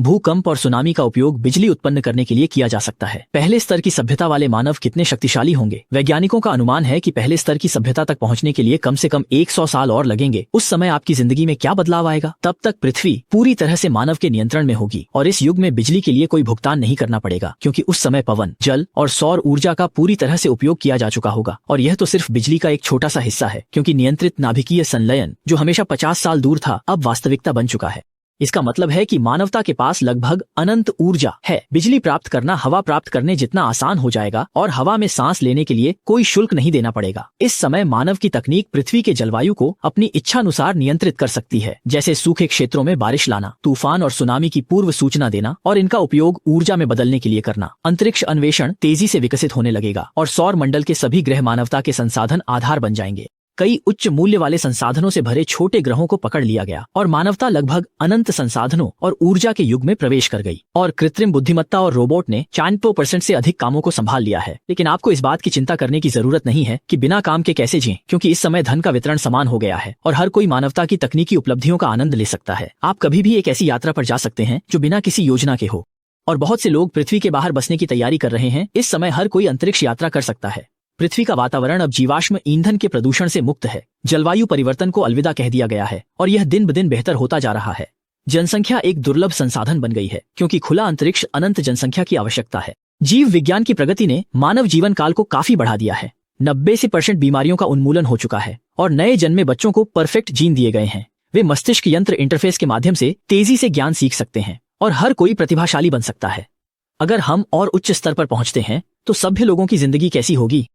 भूकंप और सुनामी का उपयोग बिजली उत्पन्न करने के लिए किया जा सकता है। पहले स्तर की सभ्यता वाले मानव कितने शक्तिशाली होंगे। वैज्ञानिकों का अनुमान है कि पहले स्तर की सभ्यता तक पहुंचने के लिए कम से कम 100 साल और लगेंगे। उस समय आपकी जिंदगी में क्या बदलाव आएगा? तब तक पृथ्वी पूरी तरह से मानव के नियंत्रण में होगी और इस युग में बिजली के लिए कोई भुगतान नहीं करना पड़ेगा, क्योंकि उस समय पवन, जल और सौर ऊर्जा का पूरी तरह से उपयोग किया जा चुका होगा। और यह तो सिर्फ बिजली का एक छोटा सा हिस्सा है, क्योंकि नियंत्रित नाभिकीय संलयन जो हमेशा 50 साल दूर था, अब वास्तविकता बन चुका है। इसका मतलब है कि मानवता के पास लगभग अनंत ऊर्जा है। बिजली प्राप्त करना हवा प्राप्त करने जितना आसान हो जाएगा और हवा में सांस लेने के लिए कोई शुल्क नहीं देना पड़ेगा। इस समय मानव की तकनीक पृथ्वी के जलवायु को अपनी इच्छानुसार नियंत्रित कर सकती है, जैसे सूखे क्षेत्रों में बारिश लाना, तूफान और सुनामी की पूर्व सूचना देना और इनका उपयोग ऊर्जा में बदलने के लिए करना। अंतरिक्ष अन्वेषण तेजी से विकसित होने लगेगा और सौर मंडल के सभी ग्रह मानवता के संसाधन आधार बन जाएंगे। कई उच्च मूल्य वाले संसाधनों से भरे छोटे ग्रहों को पकड़ लिया गया और मानवता लगभग अनंत संसाधनों और ऊर्जा के युग में प्रवेश कर गई। और कृत्रिम बुद्धिमत्ता और रोबोट ने 94% से अधिक कामों को संभाल लिया है। लेकिन आपको इस बात की चिंता करने की जरूरत नहीं है कि बिना काम के कैसे जिएं, क्योंकि इस समय धन का वितरण समान हो गया है और हर कोई मानवता की तकनीकी उपलब्धियों का आनंद ले सकता है। आप कभी भी एक ऐसी यात्रा पर जा सकते हैं जो बिना किसी योजना के हो। और बहुत से लोग पृथ्वी के बाहर बसने की तैयारी कर रहे हैं। इस समय हर कोई अंतरिक्ष यात्रा कर सकता है। पृथ्वी का वातावरण अब जीवाश्म ईंधन के प्रदूषण से मुक्त है। जलवायु परिवर्तन को अलविदा कह दिया गया है और यह दिन ब दिन बेहतर होता जा रहा है। जनसंख्या एक दुर्लभ संसाधन बन गई है, क्योंकि खुला अंतरिक्ष अनंत जनसंख्या की आवश्यकता है। जीव विज्ञान की प्रगति ने मानव जीवन काल को काफी बढ़ा दिया है। 90% बीमारियों का उन्मूलन हो चुका है और नए जन्मे बच्चों को परफेक्ट जीन दिए गए हैं। वे मस्तिष्क यंत्र इंटरफेस के माध्यम से तेजी से ज्ञान सीख सकते हैं और हर कोई प्रतिभाशाली बन सकता है। अगर हम और उच्च स्तर पर पहुंचते हैं तो सभ्य लोगों की जिंदगी कैसी होगी?